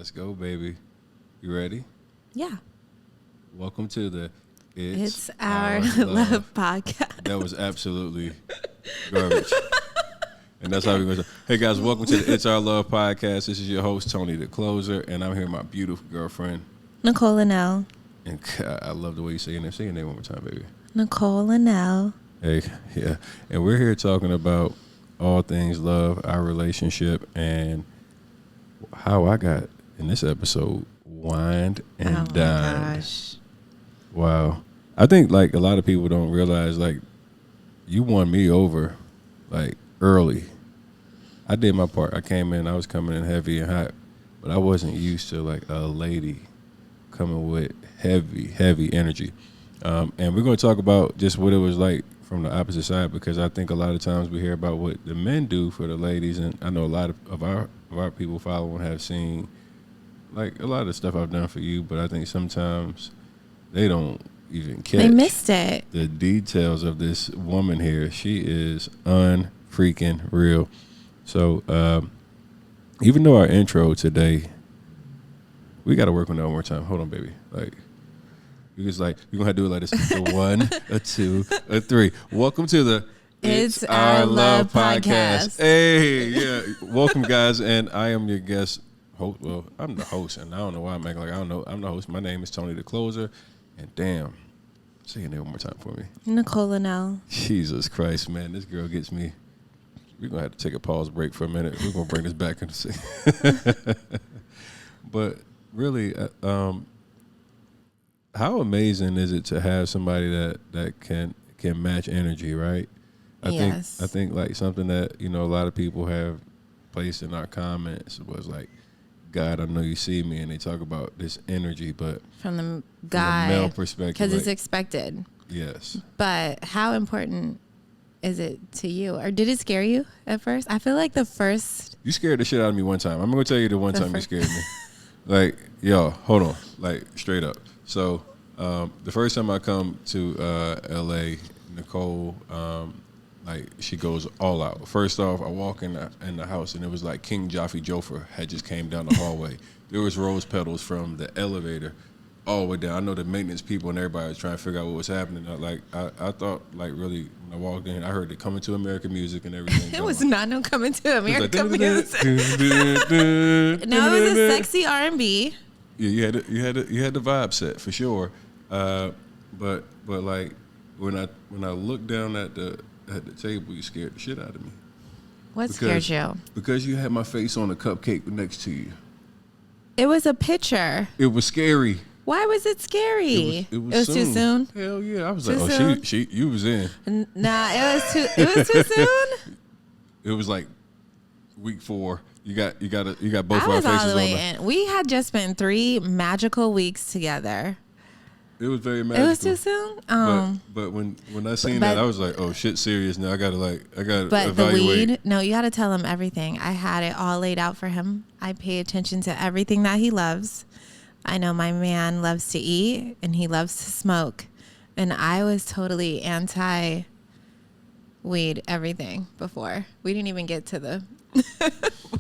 Let's go, baby. You ready? Yeah. Welcome to the It's Our Love Podcast. That was absolutely garbage. And that's how we're going to say, hey, guys, welcome to the It's Our Love Podcast. This is your host, Tony the Closer, and I'm here with my beautiful girlfriend, Nichole. And God, I love the way you say your name. Say your name one more time, baby. Nichole. Hey, yeah. And we're here talking about all things love, our relationship, and how I got, in this episode, wined and dined. Gosh. Wow. I think, like, a lot of people don't realize, like, you won me over, like, early. I did my part. I came in, I was coming in heavy and hot, but I wasn't used to, like, a lady coming with heavy energy. And we're going to talk about just what it was like from the opposite side, because I think a lot of times we hear about what the men do for the ladies, and I know a lot of our people following have seen, like, a lot of stuff I've done for you, but I think sometimes they don't even catch. They missed it. The details of this woman here. She is unfreaking real. So even though our intro today, we got to work on that one more time. Hold on, baby. Like, you just like, you're going to have to do it like this. A one, a two, a three. Welcome to the It's Our Love Podcast. Hey, yeah. Welcome, guys. And I am your guest host. Well, I'm the host, and I don't know why I'm acting like I don't know. I'm the host. My name is Tony the Closer. And damn, say your name one more time for me. Nichole. Jesus Christ, man. This girl gets me. We're going to have to take a pause break for a minute. We're going to bring this back into the But really, how amazing is it to have somebody that can match energy, right? I think like something that, you know, a lot of people have placed in our comments was like, God, I know you see me, and they talk about this energy, but From the guy. from the male perspective, Because like, it's expected. yes. But how important is it to you? Or did it scare you at first? I feel like the first. You scared the shit out of me one time. I'm going to tell you the one time you scared me. Like, yo, hold on. Like, straight up. So, the first time I come to L.A., Nichole, like, she goes all out. First off, I walk in the house, and it was like King Joffrey Joffrey had just came down the hallway. There was rose petals from the elevator all the way down. I know the maintenance people and everybody was trying to figure out what was happening. I thought, like, really, when I walked in, I heard the Coming to America music and everything. It was not no Coming to America like, music. No, it was a sexy R&B. Yeah, you had the vibe set for sure. But like when I looked down at the table, you scared the shit out of me. What scared you? Because you had my face on a cupcake next to you. It was a picture. It was scary. Why was it scary? It was too soon. Hell yeah! I was Too like, soon? she, you was in. Nah, it was too soon. It was like week 4. You got both I of our was faces all the way on. in. We had just spent 3 magical weeks together. It was very magical. It was too soon. But when I seen that, I was like, oh shit, serious now. I gotta But evaluate. the weed, no, you got to tell him everything. I had it all laid out for him. I pay attention to everything that he loves. I know my man loves to eat and he loves to smoke, and I was totally anti weed everything before. We didn't even get to the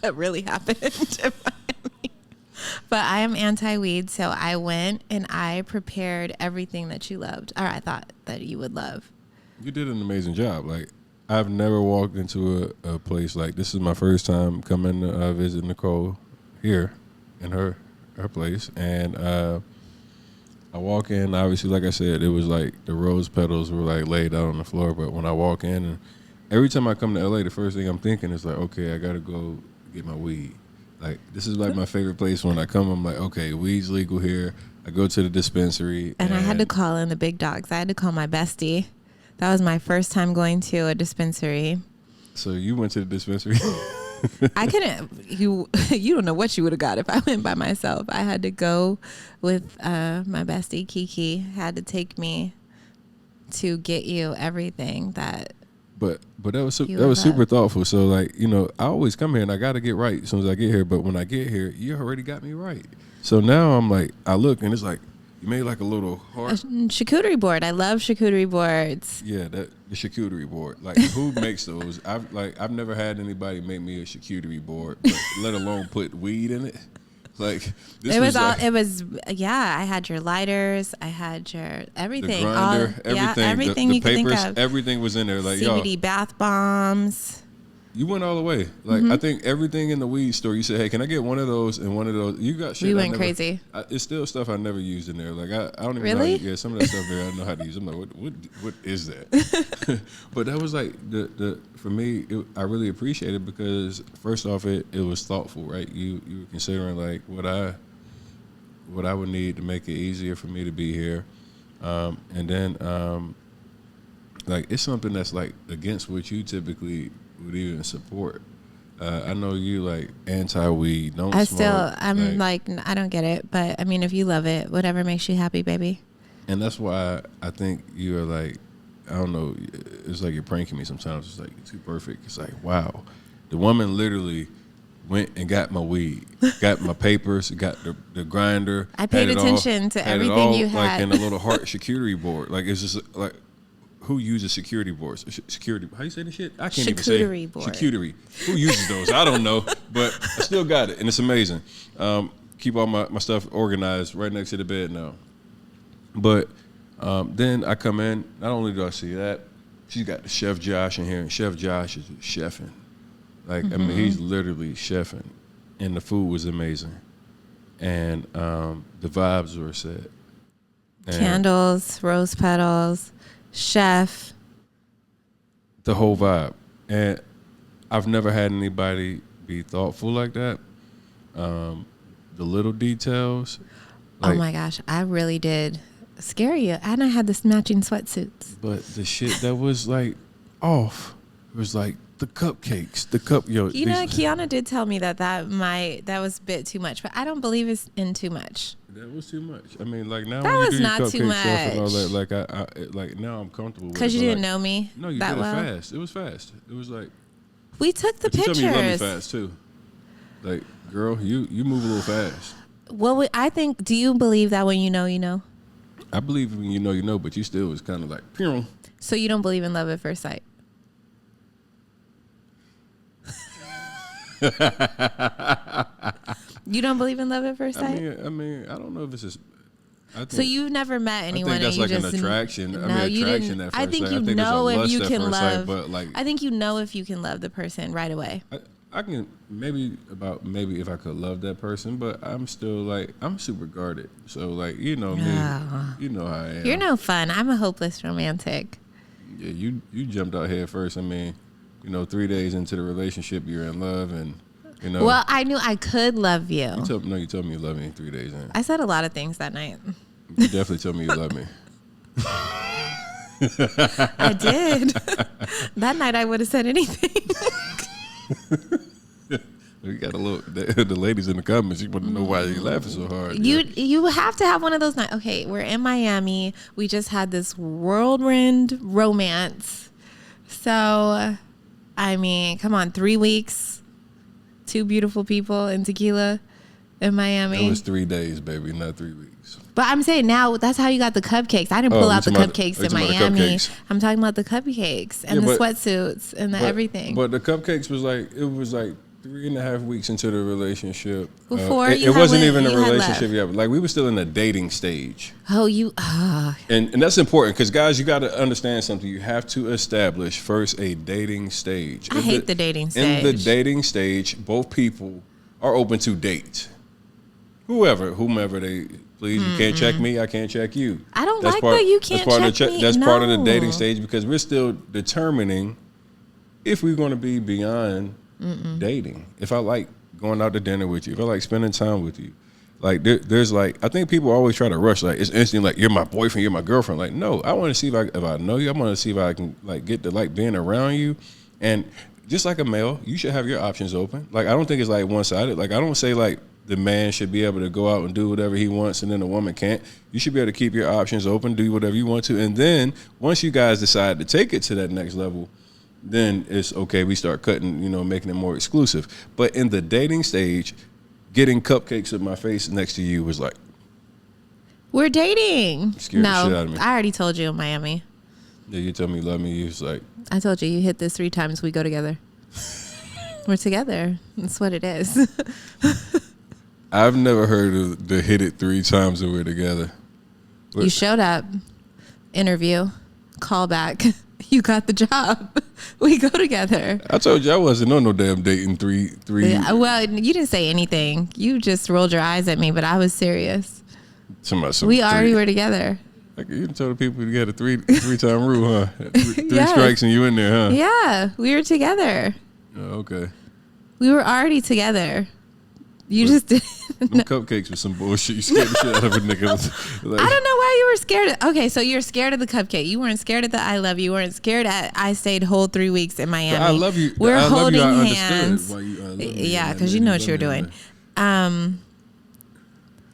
what really happened in Miami. But I am anti-weed, so I went and I prepared everything that you loved, or I thought that you would love. You did an amazing job. Like, I've never walked into a place like this. Is my first time coming to visit Nichole here in her place, and I walk in. Obviously, like I said, it was like the rose petals were like laid out on the floor. But when I walk in, and every time I come to LA, the first thing I'm thinking is like, okay, I gotta go get my weed. Like, this is like my favorite place. When I come, I'm like, okay, weed's legal here. I go to the dispensary. And I had to call in the big dogs. I had to call my bestie. That was my first time going to a dispensary. So you went to the dispensary? I couldn't. You don't know what you would have got if I went by myself. I had to go with my bestie, Kiki. Had to take me to get you everything that. But that was super thoughtful. So, like, you know, I always come here and I got to get right as soon as I get here. But when I get here, you already got me right. So now I'm like, I look and it's like, you made like a little heart. A charcuterie board. I love charcuterie boards. Yeah, the charcuterie board. Like, who makes those? I've never had anybody make me a charcuterie board, but let alone put weed in it. Like this It was all. like, It was. Yeah, I had your lighters. I had your everything. the grinder, everything, Yeah, everything the you papers, can think of. everything was in there. Like CBD bath bombs. you went all the way. Like I think everything in the weed store, you said, "Hey, can I get one of those and one of those?" You got shit. We went crazy. It's still stuff I never used in there. Like I don't even Really? know. Yeah, some of that stuff there I don't know how to use. I'm like, what is that? But that was like the for me. I really appreciate it because first off, it was thoughtful, right? You were considering like what I would need to make it easier for me to be here, and then like it's something that's like against what you typically would even support. I know you like anti-weed. Don't smoke. I'm like, I don't get it, but I mean, if you love it, whatever makes you happy, baby. And that's why I think you are like, I don't know. It's like you're pranking me sometimes. It's like you're too perfect. It's like, wow, the woman literally went and got my weed, got my papers, got the grinder. I paid attention to everything you had. Like in a little heart charcuterie board. Like it's just like. Who uses security boards? Security, how you say this shit? I can't even say. Charcuterie board. Charcuterie. Who uses those? I don't know, but I still got it, and it's amazing. Keep all my stuff organized right next to the bed now. But then I come in, not only do I see that, she's got the Chef Josh in here, and Chef Josh is chefing. Like, I mean, he's literally chefing, and the food was amazing. And the vibes were set. And Candles, rose petals. Chef, the whole vibe. And I've never had anybody be thoughtful like that. The little details. Like, oh my gosh, I really did scare you. And I had this matching sweatsuits. But the shit that was like off was like the cupcakes, You know, Kiana did tell me that was a bit too much, but I don't believe it's in too much. That was too much. I mean, like now that when you was do not your too cupcake much. stuff and all that, like I like now I'm comfortable with it. Because you didn't like, know me. No, you that did it well. fast. It was fast. It was like we took the pictures. You tell me you love me fast too. Like, girl, you move a little fast. Well, I think. Do you believe that when you know, you know? I believe when you know, but you still was kind of like, pew. So you don't believe in love at first sight? You don't believe in love at first sight? I mean, I don't know if it's just. So you've never met anyone. I think that's and you like just, an attraction. No, I mean, you attraction didn't. at first I think sight. you know if you can love. But like, I think you know if you can love the person right away. I can maybe if I could love that person, but I'm still like I'm super guarded. So like you know me, you know how I am. You're no fun. I'm a hopeless romantic. Yeah, you jumped out head first. I mean, 3 days into the relationship, you're in love, and Well, I knew I could love you. You told me you loved me 3 days in. I said a lot of things that night. You definitely told me you loved me. I did. That night I would have said anything. We got the ladies in the comments. You want to know why you laughing so hard. You have to have one of those nights. Okay, we're in Miami. We just had this whirlwind romance. So, I mean, come on, 3 weeks, 2 beautiful people in tequila in Miami. It was 3 days, baby, not 3 weeks. But I'm saying now that's how you got the cupcakes. I didn't pull out the cupcakes in Miami. I'm talking about the cupcakes and the sweatsuits and the everything. But the cupcakes was like 3.5 weeks into the relationship. Before it wasn't even a relationship yet. Like we were still in the dating stage. Oh, you. And that's important because guys, you got to understand something. You have to establish first a dating stage. I hate the dating stage. In the dating stage, both people are open to date. Whomever they please. You can't check me. I can't check you. I don't like that you can't check me. That's part of the dating stage because we're still determining if we're going to be beyond dating. If I like going out to dinner with you, if I like spending time with you, like there's like I think people always try to rush. Like it's instantly like you're my boyfriend, you're my girlfriend. Like no, I want to see if I know you. I want to see if I can like get to like being around you. And just like a male, you should have your options open. Like I don't think it's like one sided. Like I don't say like the man should be able to go out and do whatever he wants and then the woman can't. You should be able to keep your options open, do whatever you want to. And then once you guys decide to take it to that next level, then it's okay. We start cutting, making it more exclusive. But in the dating stage, getting cupcakes in my face next to you was like, we're dating. Scared the shit out of me. I already told you in Miami. Yeah, you told me you love me. You was like, I told you hit this 3 times. We go together. We're together. That's what it is. I've never heard of the hit it 3 times that we're together. You showed up, interview, call back. You got the job. We go together. I told you I wasn't on no damn dating three. Yeah, well, you didn't say anything. You just rolled your eyes at me, but I was serious. We already were together. Like you told the people you got a three-time rule, huh? Three Yes. strikes and you in there, huh? Yeah, we were together. Oh, okay. We were already together. You just didn't. Them cupcakes was some bullshit. You scared the shit out of a nigga. Like, I don't know why you were scared. Okay, so you're scared of the cupcake. You weren't scared of the I love you. You weren't scared at I stayed whole 3 weeks in Miami. I love you. We're I holding love you. hands. Why you, I love you. Yeah, because you know what you're doing.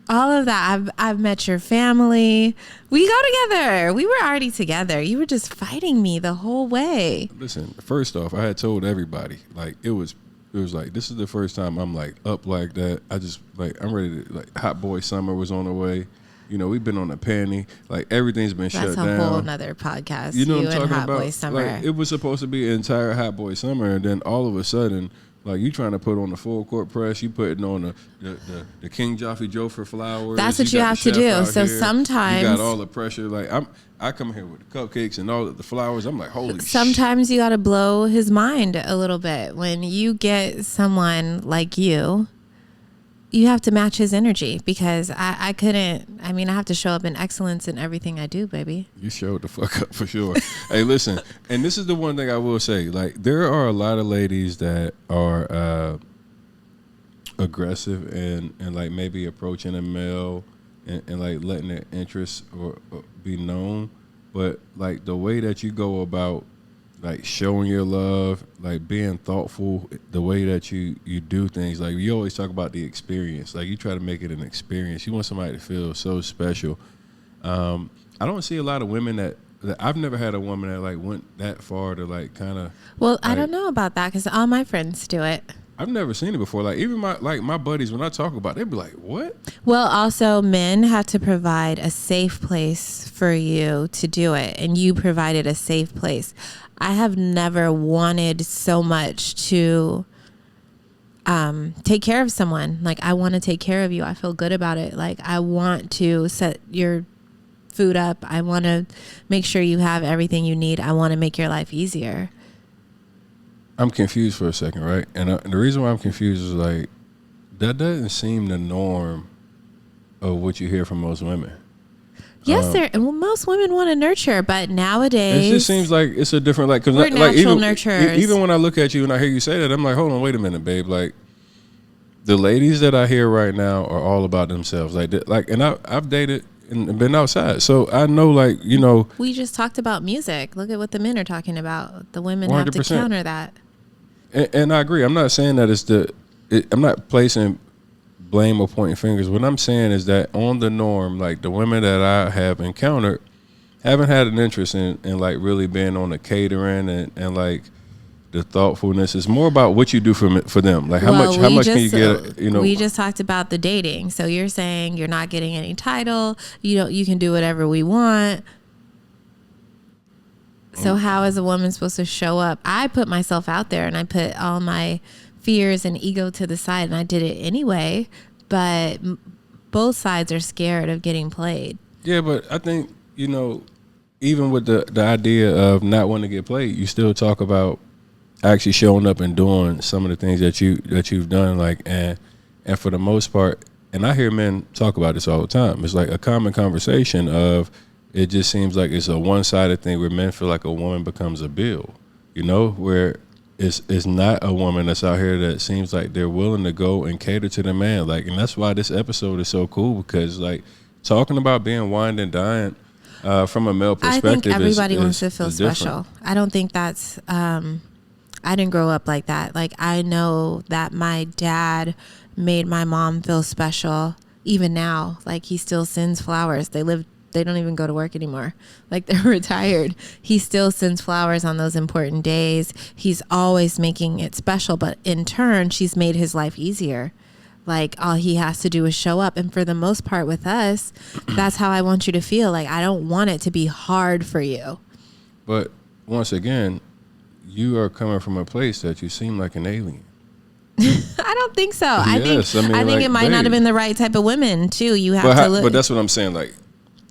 All of that. I've met your family. We go together. We were already together. You were just fighting me the whole way. Listen, first off, I had told everybody, like, it was like, this is the first time I'm like up like that. I just like, I'm ready to, like, Hot Boy Summer was on the way. You know, we've been on a panty. Like, everything's been shut down. That's a whole nother podcast. You know what I'm talking Hot about? Boy Summer. Like, it was supposed to be an entire Hot Boy Summer, and then all of a sudden, like, you trying to put on the full court press, you putting on the King Jaffe Jofer flowers. That's what you got have the to chef do. out So here. sometimes you got all the pressure. Like, I come here with the cupcakes and all the flowers. I'm like, holy shit. Sometimes you got to blow his mind a little bit. When you get someone like you have to match his energy, because I couldn't. I mean, I have to show up in excellence in everything I do, baby. You showed the fuck up for sure. Hey, listen, and this is the one thing I will say. Like, there are a lot of ladies that are aggressive and like maybe approaching a male and like letting their interests or be known. But like the way that you go about like showing your love, like being thoughtful, the way that you do things, like you always talk about the experience. Like you try to make it an experience. You want somebody to feel so special. I don't see a lot of women that I've never had a woman that like went that far to like kind of. Well, like, I don't know about that because all my friends do it. I've never seen it before. Like even my buddies, when I talk about it, they be like, "What?" Well, also men have to provide a safe place for you to do it, and you provided a safe place. I have never wanted so much to take care of someone. Like, I want to take care of you. I feel good about it. Like, I want to set your food up. I want to make sure you have everything you need. I want to make your life easier. I'm confused for a second, right? And the reason why I'm confused is like that doesn't seem the norm of what you hear from most women. Yes, most women want to nurture, but nowadays it just seems like it's a different like because we're like natural nurturers. Even when I look at you and I hear you say that, I'm like, hold on, wait a minute, babe. Like the ladies that I hear right now are all about themselves. And I've dated and been outside, so I know, like, you know. We just talked about music. Look at what the men are talking about. The women 100%. Have to counter that. And I agree. I'm not saying that I'm not placing blame or pointing fingers. What I'm saying is that on the norm, like the women that I have encountered haven't had an interest in like really being on the catering and like the thoughtfulness. It's more about what you do for them. Like how much can you get, you know. We just talked about the dating. So you're saying you're not getting any title. You can do whatever we want. So how is a woman supposed to show up? I put myself out there and I put all my fears and ego to the side and I did it anyway. But both sides are scared of getting played. Yeah, but I think, you know, even with the idea of not wanting to get played, you still talk about actually showing up and doing some of the things that you've done. Like, and for the most part, and I hear men talk about this all the time. It's like a common conversation of, it just seems like it's a one-sided thing where men feel like a woman becomes a bill, you know, where it's not a woman that's out here that seems like they're willing to go and cater to the man. Like, and that's why this episode is so cool, because like talking about being wined and dined from a male perspective. I think everybody wants to feel special. Different. I don't think that's, I didn't grow up like that. Like, I know that my dad made my mom feel special. Even now, like, he still sends flowers. They don't even go to work anymore. Like, they're retired. He still sends flowers on those important days. He's always making it special. But in turn, she's made his life easier. Like, all he has to do is show up. And for the most part with us, that's how I want you to feel. Like, I don't want it to be hard for you. But once again, you are coming from a place that you seem like an alien. I I don't think so. Yes, I think like, it might not have been the right type of women too. You have to look. But that's what I'm saying. Like,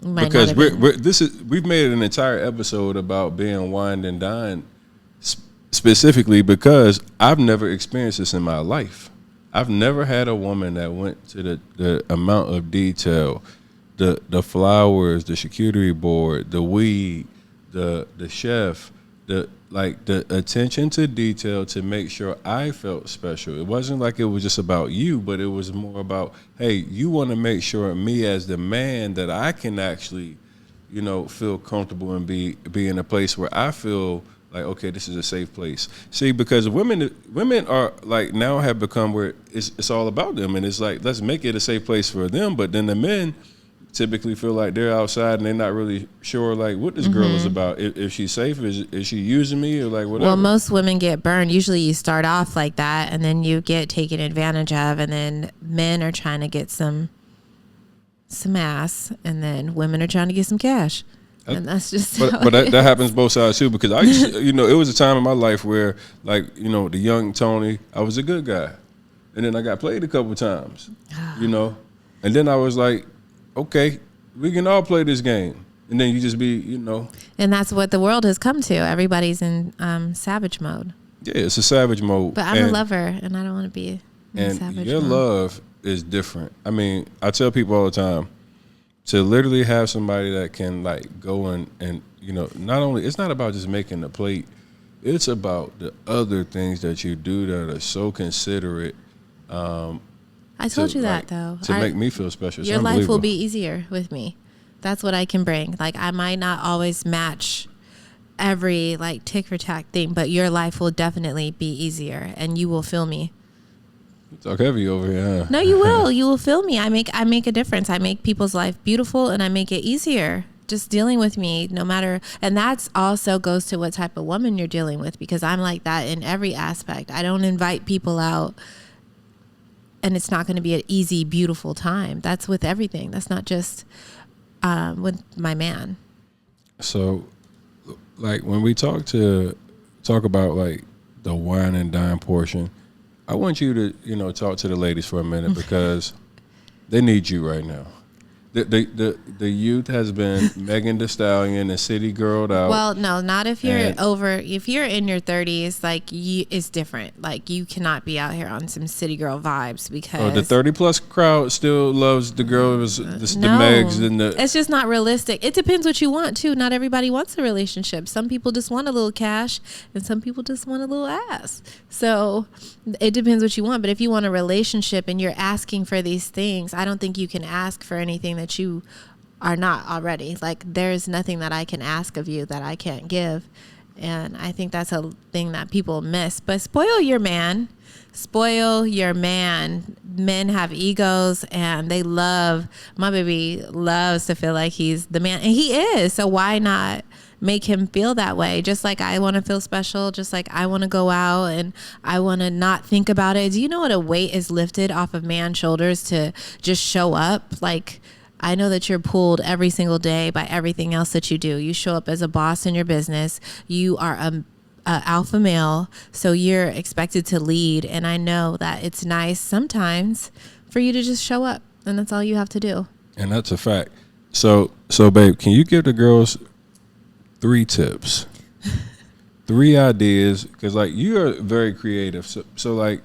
because we've made an entire episode about being wined and dined specifically because I've never experienced this in my life. I've never had a woman that went to the amount of detail, the flowers, the charcuterie board, the weed, the chef, the attention to detail to make sure I felt special. It wasn't like it was just about you, but it was more about, hey, you want to make sure me as the man that I can actually, feel comfortable and be in a place where I feel like, okay, this is a safe place. See, because women are like now have become where it's all about them, and it's like, let's make it a safe place for them. But then the men typically feel like they're outside and they're not really sure like what this girl is about. If she's safe, is she using me or like whatever? Well, most women get burned. Usually you start off like that and then you get taken advantage of, and then men are trying to get some ass, and then women are trying to get some cash. And that's just but that happens both sides too, because I used to, it was a time in my life where like the young Tony, I was a good guy, and then I got played a couple times, and then I was like, okay, we can all play this game, and then you just be and that's what the world has come to. Everybody's in savage mode. Yeah, it's a savage mode. But I'm a lover, and I don't want to be in savage mode. Your love is different. I mean, I tell people all the time, to literally have somebody that can like go and not only, it's not about just making the plate, it's about the other things that you do that are so considerate. I told you that though. To make me feel special. Your life will be easier with me. That's what I can bring. Like, I might not always match every like tick for tack thing, but your life will definitely be easier and you will feel me. Talk heavy over here, huh? No, you will. You will feel me. I make a difference. I make people's life beautiful, and I make it easier just dealing with me, no matter. And that's also goes to what type of woman you're dealing with, because I'm like that in every aspect. I don't invite people out and it's not going to be an easy, beautiful time. That's with everything. That's not just with my man. So, like, when we talk about like the wine and dine portion, I want you to, talk to the ladies for a minute because they need you right now. The youth has been Megan Thee Stallion and city girled out. Well, no, not if you're if you're in your 30s, like it's different. Like, you cannot be out here on some city girl vibes because the 30 plus crowd still loves the girls, the Megs and the. It's just not realistic. It depends what you want too. Not everybody wants a relationship. Some people just want a little cash, and some people just want a little ass. So it depends what you want. But if you want a relationship and you're asking for these things, I don't think you can ask for anything that you are not already. Like, there's nothing that I can ask of you that I can't give. And I think that's a thing that people miss. But spoil your man. Spoil your man. Men have egos, and my baby loves to feel like he's the man, and he is. So why not make him feel that way? Just like I want to feel special, just like I want to go out and I want to not think about it. Do you know what a weight is lifted off of man's shoulders to just show up? Like, I know that you're pulled every single day by everything else that you do. You show up as a boss in your business. You are a alpha male, so you're expected to lead. And I know that it's nice sometimes for you to just show up, and that's all you have to do. And that's a fact. So babe, can you give the girls 3 tips, 3 ideas? Because like, you are very creative. So like,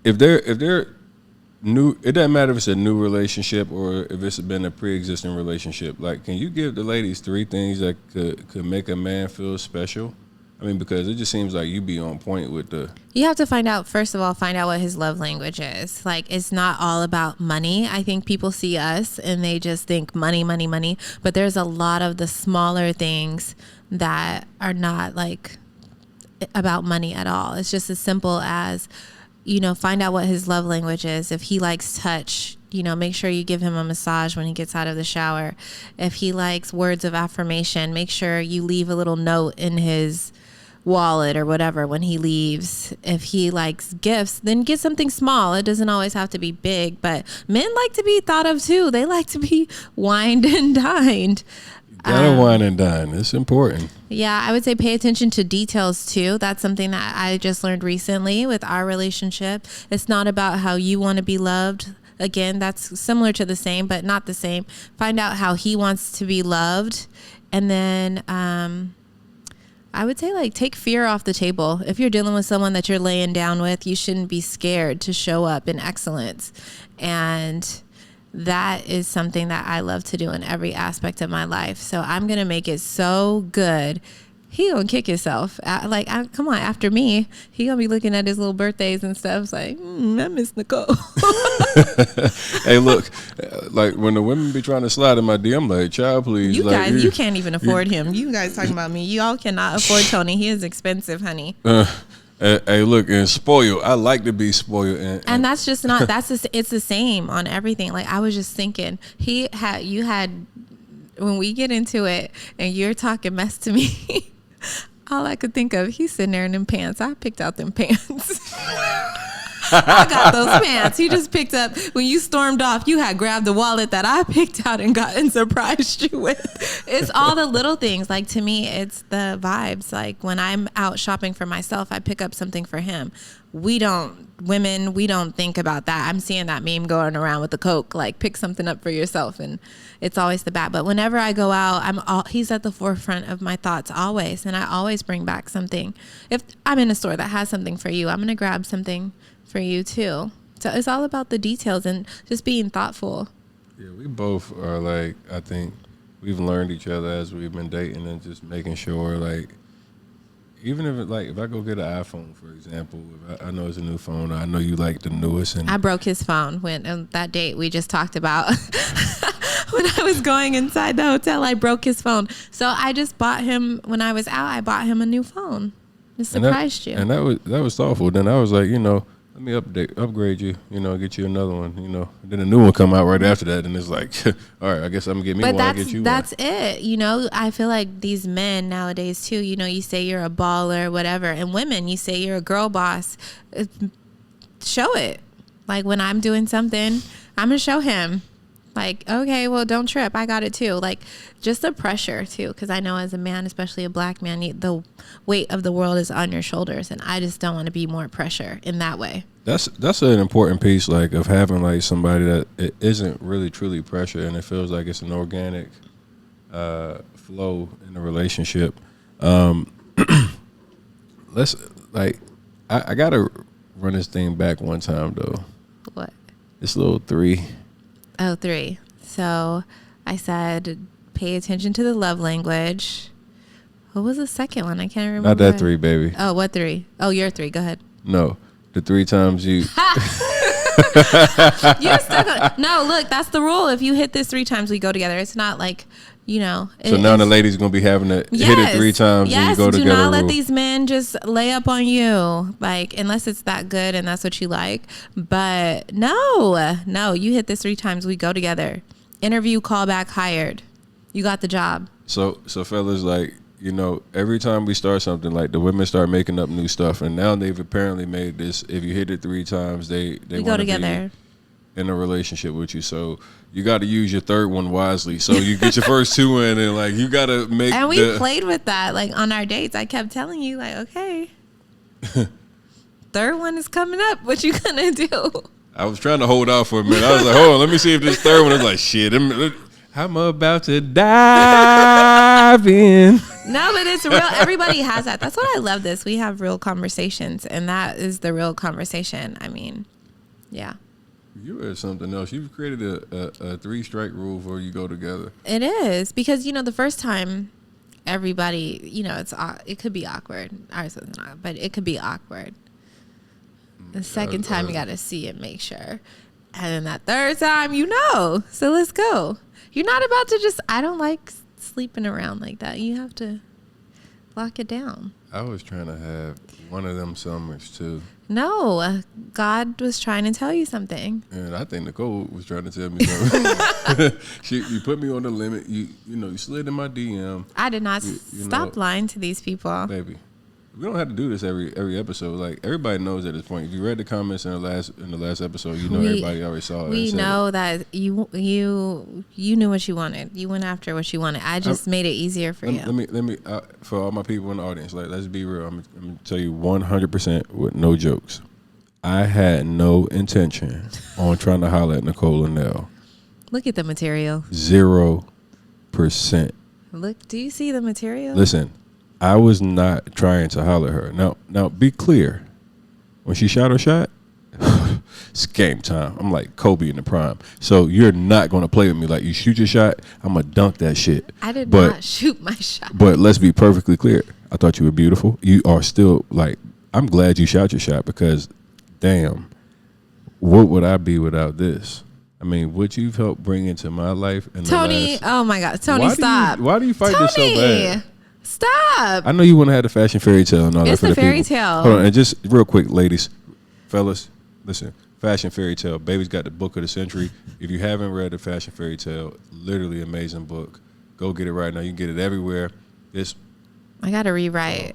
if they're new, it doesn't matter if it's a new relationship or if it's been a pre-existing relationship. Like, can you give the ladies 3 things that could make a man feel special? I mean, because it just seems like you be on point with the. You have to find out what his love language is. Like, it's not all about money. I think people see us and they just think money, money, money. But there's a lot of the smaller things that are not like about money at all. It's just as simple as, find out what his love language is. If he likes touch, make sure you give him a massage when he gets out of the shower. If he likes words of affirmation, make sure you leave a little note in his wallet or whatever when he leaves. If he likes gifts, then get something small. It doesn't always have to be big, but men like to be thought of too. They like to be wined and dined. Gotta wine and dine. It's important. Yeah, I would say pay attention to details too. That's something that I just learned recently with our relationship. It's not about how you want to be loved. Again, that's similar to the same, but not the same. Find out how he wants to be loved. And then I would say, like, take fear off the table. If you're dealing with someone that you're laying down with, you shouldn't be scared to show up in excellence. And that is something that I love to do in every aspect of my life. So I'm going to make it so good. He gonna kick himself. Come on, after me, he gonna be looking at his little birthdays and stuff. It's like, I miss Nichole. Hey, look, like when the women be trying to slide in my DM, like, child, please. You like, guys, you can't even afford him. You guys talking about me. You all cannot afford Tony. He is expensive, honey. Hey, look, and spoiled. I like to be spoiled, and that's just not. It's the same on everything. Like, I was just thinking, you had when we get into it, and you're talking mess to me. All I could think of, he's sitting there in them pants. I picked out them pants. I got those pants. He just picked up, when you stormed off, you had grabbed the wallet that I picked out and surprised you with. It's all the little things. Like, to me, it's the vibes. Like, when I'm out shopping for myself, I pick up something for him. Women, we don't think about that. I'm seeing that meme going around with the Coke, like, pick something up for yourself. And it's always the bat. But whenever I go out, he's at the forefront of my thoughts always. And I always bring back something. If I'm in a store that has something for you, I'm going to grab something for you too. So it's all about the details and just being thoughtful. Yeah, we both are, like, I think we've learned each other as we've been dating, and just making sure, like, even if I go get an iPhone, for example, if I know it's a new phone, I know you like the newest. And I broke his phone when on that date we just talked about. When I was going inside the hotel, I broke his phone. So I just bought him, when I was out, I bought him a new phone. It surprised you. And that was thoughtful. Then I was like, let me upgrade you, get you another one, Then a new one come out right after that, and it's like, all right, I guess I'm gonna get me one, I get you one. That's it. I feel like these men nowadays too, you say you're a baller, whatever, and women, you say you're a girl boss. Show it. Like, when I'm doing something, I'm gonna show him. Like, okay, well, don't trip. I got it too. Like, just the pressure too, because I know as a man, especially a black man, the weight of the world is on your shoulders, and I just don't want to be more pressure in that way. That's an important piece, like, of having, like, somebody that it isn't really truly pressure, and it feels like it's an organic flow in the relationship. Let's, like, I gotta run this thing back one time though. What? This little 3. Oh, 3. So I said, pay attention to the love language. What was the second one? I can't remember. Not that 3, baby. Oh, what 3? Oh, your 3. Go ahead. No, the 3 times you. You're stuck on. No, look, that's the rule. If you hit this 3 times, we go together. It's not like, So now the lady's gonna be having to hit it 3 times and you go together. Yes, do not let these men just lay up on you, like, unless it's that good and that's what you like. But no, you hit this 3 times, we go together. Interview, call back, hired. You got the job. So fellas, like, every time we start something, like, the women start making up new stuff, and now they've apparently made this. If you hit it 3 times, they we go together in a relationship with you. So you got to use your 3rd one wisely. So you get your first 2 in, and, like, you got to make. And we played with that, like, on our dates. I kept telling you, like, okay, 3rd one is coming up. What you gonna do? I was trying to hold out for a minute. I was like, hold on, let me see if this 3rd one is like, shit, I'm about to dive in. No, but it's real. Everybody has that. That's what I love this. We have real conversations, and that is the real conversation. I mean, yeah. You are something else. You've created a 3-strike rule where you go together. It is, because, the first time, everybody, it could be awkward. Ours wasn't awkward, but it could be awkward. The second time, you got to see it, make sure. And then that 3rd time, So let's go. You're not about to just, I don't like sleeping around like that. You have to lock it down. I was trying to have one of them summers too. No, God was trying to tell you something. And I think Nichole was trying to tell me something. You put me on the limit. You slid in my DM. I did not. Stop lying to these people. Baby, We don't have to do this every episode. Like everybody knows at this point. If you read the comments in the last episode, you know everybody already saw it. We know that you knew what you wanted. You went after what you wanted. I just made it easier for you. Let me for all my people in the audience. Like, let's be real. I'm gonna tell you 100% with no jokes. I had no intention on trying to holler at Nichole and Nell. Look at the material. 0%. Look, do you see the material? Listen, I was not trying to holler at her. Now, be clear. When she shot her shot, it's game time. I'm like Kobe in the prime. So you're not going to play with me. Like, you shoot your shot, I'm going to dunk that shit. I did not shoot my shot. But let's be perfectly clear. I thought you were beautiful. You are still, like, I'm glad you shot your shot because, damn, what would I be without this? I mean, what you've helped bring into my life. Tony, oh my God. Tony, stop. Why do you fight this so bad? Stop. I know you want to have the fashion fairy tale and all that It's for the the fairy people. tale. Hold on, and just real quick, ladies, fellas, listen. Fashion fairy tale. Baby's got the book of the century. If you haven't read the fashion fairy tale, literally amazing book. Go get it right now. You can get it everywhere. I got to rewrite.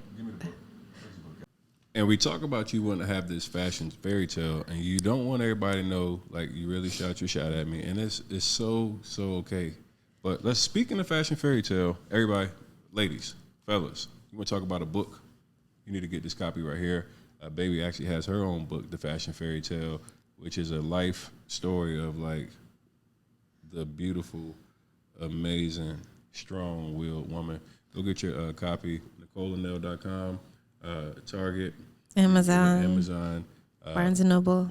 And we talk about you want to have this fashion fairy tale, and you don't want everybody to know, like, you really shot your shot at me. And it's so okay. But let's speak in the fashion fairy tale. Everybody, ladies, fellas, you want to talk about a book? You need to get this copy right here. Baby actually has her own book, The Fashion Fairy Tale, which is a life story of, like, the beautiful, amazing, strong-willed woman. Go get your copy, NicholeandNell.com. Target, Amazon, Barnes and Noble.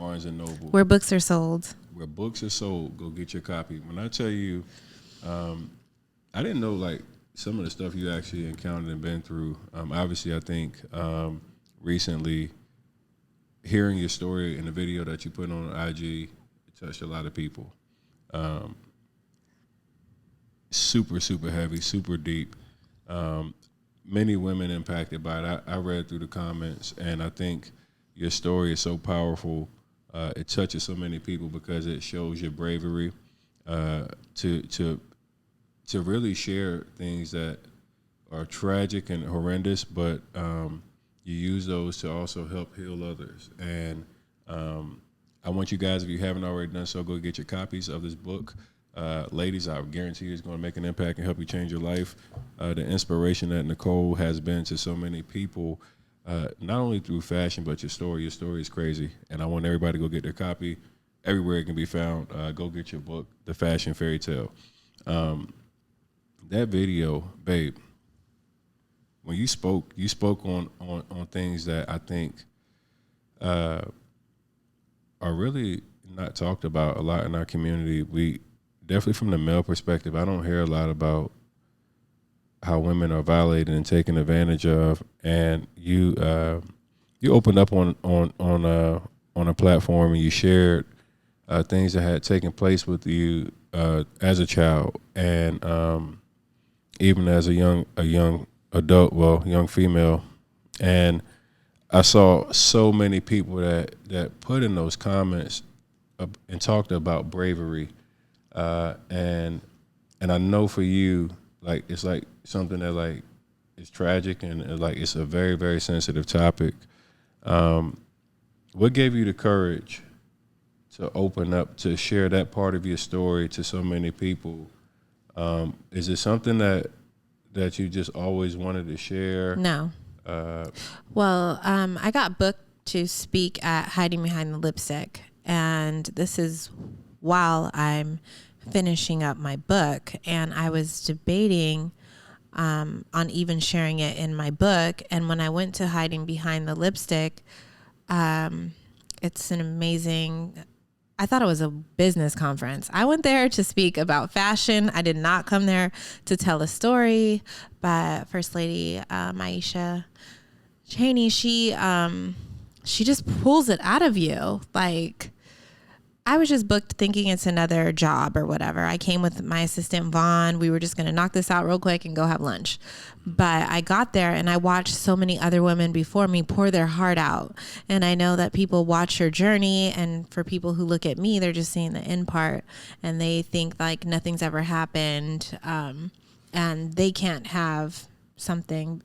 Where books are sold. Where books are sold, go get your copy. When I tell you, I didn't know, like, some of the stuff you actually encountered and been through. Obviously, I think recently hearing your story in the video that you put on IG, it touched a lot of people. Super, super heavy, super deep. Many women impacted by it. I read through the comments, and I think your story is so powerful. It touches so many people because it shows your bravery to really share things that are tragic and horrendous, but you use those to also help heal others. And I want you guys, if you haven't already done so, go get your copies of this book. Ladies, I guarantee you it's going to make an impact and help you change your life. The inspiration that Nichole has been to so many people, not only through fashion, but your story. Your story is crazy. And I want everybody to go get their copy everywhere it can be found. Go get your book, The Fashion Fairy Tale. That video, babe, when you spoke on things that I think are really not talked about a lot in our community. We definitely, from the male perspective, I don't hear a lot about how women are violated and taken advantage of. And you opened up on a platform and you shared things that had taken place with you as a child and even as a young adult, young female. And I saw so many people that put in those comments and talked about bravery. And I know for you, like, it's like something that, like, is tragic and like it's a very, very sensitive topic. What gave you the courage to open up, to share that part of your story to so many people? Is it something that you just always wanted to share? No. I got booked to speak at Hiding Behind the Lipstick, and this is while I'm finishing up my book, and I was debating on even sharing it in my book. And when I went to Hiding Behind the Lipstick, it's an amazing, I thought it was a business conference. I went there to speak about fashion. I did not come there to tell a story. But First Lady Maisha Cheney, she just pulls it out of you. Like, I was just booked thinking it's another job or whatever. I came with my assistant, Vaughn. We were just going to knock this out real quick and go have lunch. But I got there and I watched so many other women before me pour their heart out. And I know that people watch your journey. And for people who look at me, they're just seeing the end part. And they think like nothing's ever happened. And they can't have something.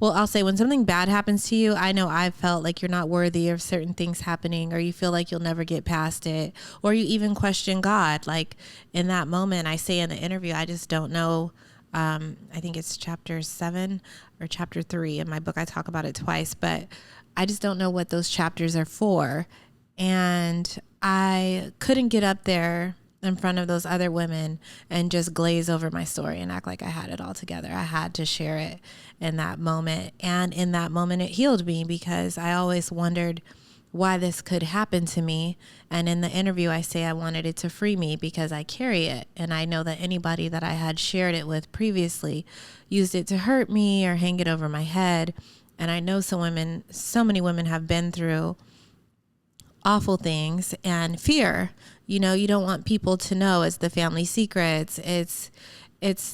I'll say when something bad happens to you, I know I've felt like you're not worthy of certain things happening, or you feel like you'll never get past it, or you even question God. Like in that moment, I say in the interview, I just don't know. I think it's chapter 7 or chapter 3 in my book. I talk about it twice, but I just don't know what those chapters are for. And I couldn't get up there in front of those other women and just glaze over my story and act like I had it all together. I had to share it in that moment. And in that moment, it healed me, because I always wondered why this could happen to me. And in the interview, I say I wanted it to free me because I carry it. And I know that anybody that I had shared it with previously used it to hurt me or hang it over my head. And I know so many women have been through awful things and fear. You know, you don't want people to know. It's the family secrets. It's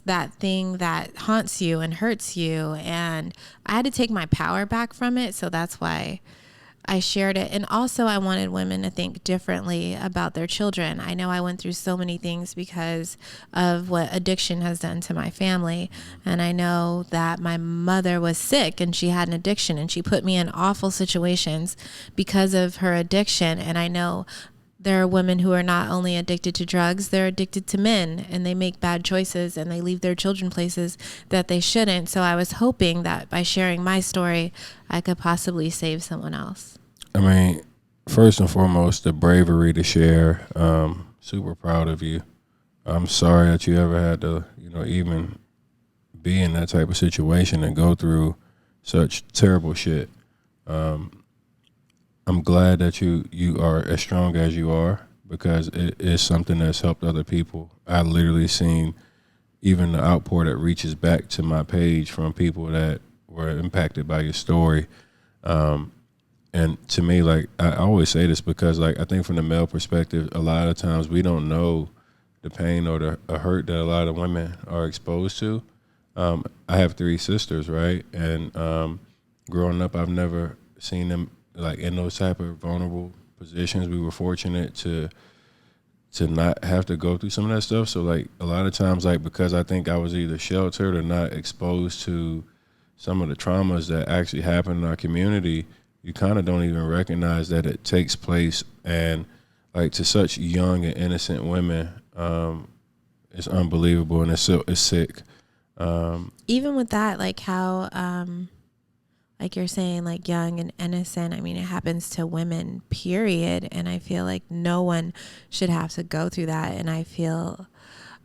that thing that haunts you and hurts you. And I had to take my power back from it. So that's why I shared it. And also I wanted women to think differently about their children. I know I went through so many things because of what addiction has done to my family. And I know that my mother was sick and she had an addiction, and she put me in awful situations because of her addiction. And I know there are women who are not only addicted to drugs, they're addicted to men, and they make bad choices and they leave their children places that they shouldn't. So I was hoping that by sharing my story, I could possibly save someone else. I mean, first and foremost, the bravery to share. Super proud of you. I'm sorry that you ever had to, even be in that type of situation and go through such terrible shit. I'm glad that you are as strong as you are, because it is something that's helped other people. I literally seen even the outpour that reaches back to my page from people that were impacted by your story. And to me, like, I always say this because, like, I think from the male perspective, a lot of times we don't know the pain or the hurt that a lot of women are exposed to. I have 3 sisters, right? And growing up, I've never seen them like in those type of vulnerable positions. We were fortunate to not have to go through some of that stuff. So like a lot of times, like, because I think I was either sheltered or not exposed to some of the traumas that actually happen in our community, you kind of don't even recognize that it takes place. And like to such young and innocent women, it's unbelievable, and it's sick. Even with that, like how, like you're saying, like young and innocent, I mean, it happens to women, period. And I feel like no one should have to go through that. And I feel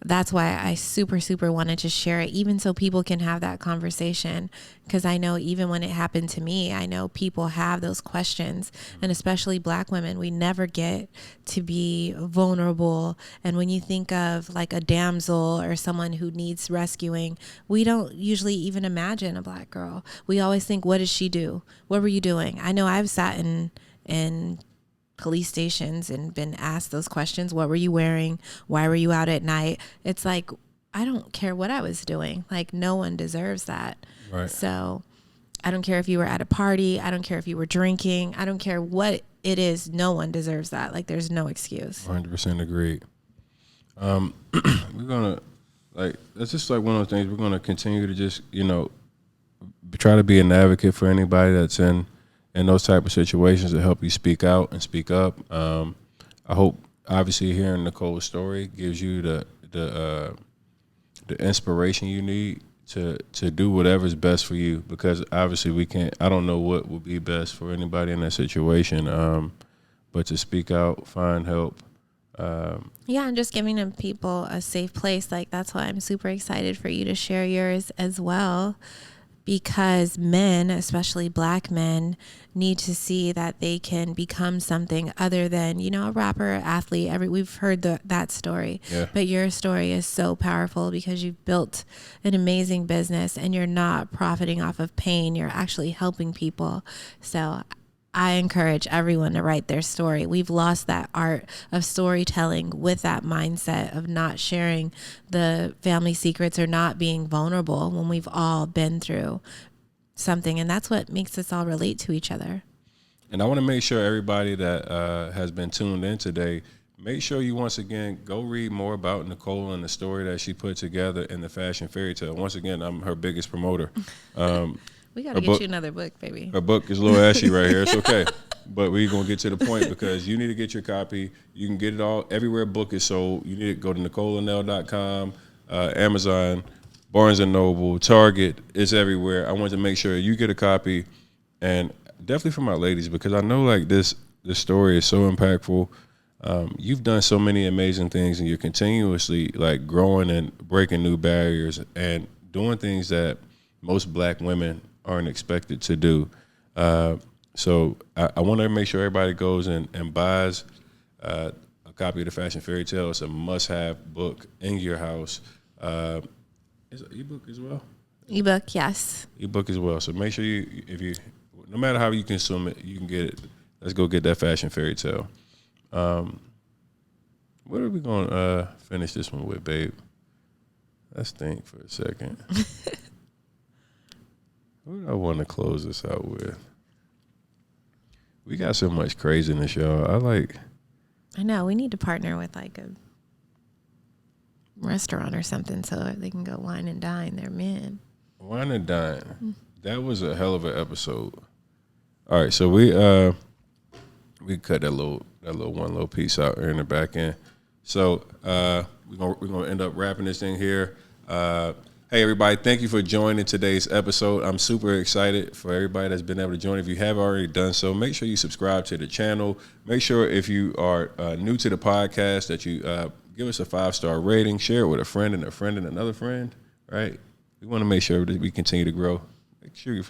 that's why I super, super wanted to share it, even so people can have that conversation. Because I know even when it happened to me, I know people have those questions, and especially Black women, we never get to be vulnerable. And when you think of like a damsel or someone who needs rescuing, we don't usually even imagine a Black girl. We always think, what did she do? What were you doing? I know I've sat in police stations and been asked those questions. What were you wearing? Why were you out at night? It's like, I don't care what I was doing. Like, no one deserves that. Right. So I don't care if you were at a party. I don't care if you were drinking. I don't care what it is. No one deserves that. Like, there's no excuse. 100% agreed. We're gonna, like, that's just like one of those things. We're gonna continue to just, try to be an advocate for anybody that's in those type of situations, to help you speak out and speak up. I hope, obviously, hearing Nichole's story gives you the inspiration you need to do whatever's best for you, because obviously I don't know what would be best for anybody in that situation, but to speak out, find help. Yeah, and just giving people a safe place. Like, that's why I'm super excited for you to share yours as well. Because men, especially Black men, need to see that they can become something other than, a rapper, athlete. We've heard that story. Yeah. But your story is so powerful because you've built an amazing business and you're not profiting off of pain. You're actually helping people. So I encourage everyone to write their story. We've lost that art of storytelling with that mindset of not sharing the family secrets or not being vulnerable when we've all been through something. And that's what makes us all relate to each other. And I want to make sure everybody that has been tuned in today, make sure you once again go read more about Nichole and the story that she put together in the Fashion Fairy Tale. Once again, I'm her biggest promoter. We got to get you another book, baby. Her book is a little ashy right here. It's okay. But we're going to get to the point because you need to get your copy. You can get it all everywhere a book is sold. You need to go to NicholeAndNell.com, Amazon, Barnes & Noble, Target. It's everywhere. I want to make sure you get a copy, and definitely for my ladies, because I know like this story is so impactful. You've done so many amazing things, and you're continuously like growing and breaking new barriers and doing things that most black women aren't expected to do. So I want to make sure everybody goes and buys a copy of the Fashion Fairy Tale. It's a must-have book in your house. Is it ebook as well? Ebook, yes. Ebook as well. So make sure no matter how you consume it, you can get it. Let's go get that Fashion Fairy Tale. What are we going to finish this one with, babe? Let's think for a second. What do I want to close this out with? We got so much craziness, y'all. I know. We need to partner with like a restaurant or something so they can go wine and dine. They're men. Wine and dine. That was a hell of an episode. All right, so we cut that little piece out here in the back end. So we're gonna end up wrapping this thing here. Hey everybody, thank you for joining today's episode. I'm super excited for everybody that's been able to join. If you have already done so, make sure you subscribe to the channel. Make sure if you are new to the podcast that you give us a 5-star rating, share it with a friend and another friend, right? We want to make sure that we continue to grow. Make sure you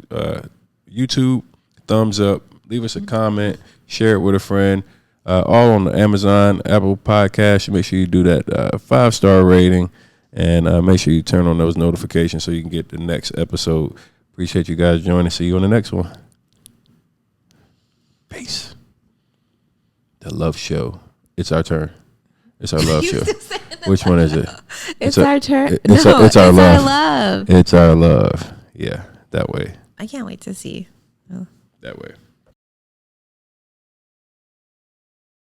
YouTube, thumbs up, leave us a comment, share it with a friend. All on the Amazon, Apple Podcast. Make sure you do that 5-star rating. And make sure you turn on those notifications so you can get the next episode. Appreciate you guys joining. See you on the next one. Peace. The love show. It's our turn. It's our love show. Which one is it? It's our turn. It's our love. love. It's our love. Yeah, that way. I can't wait to see. That way.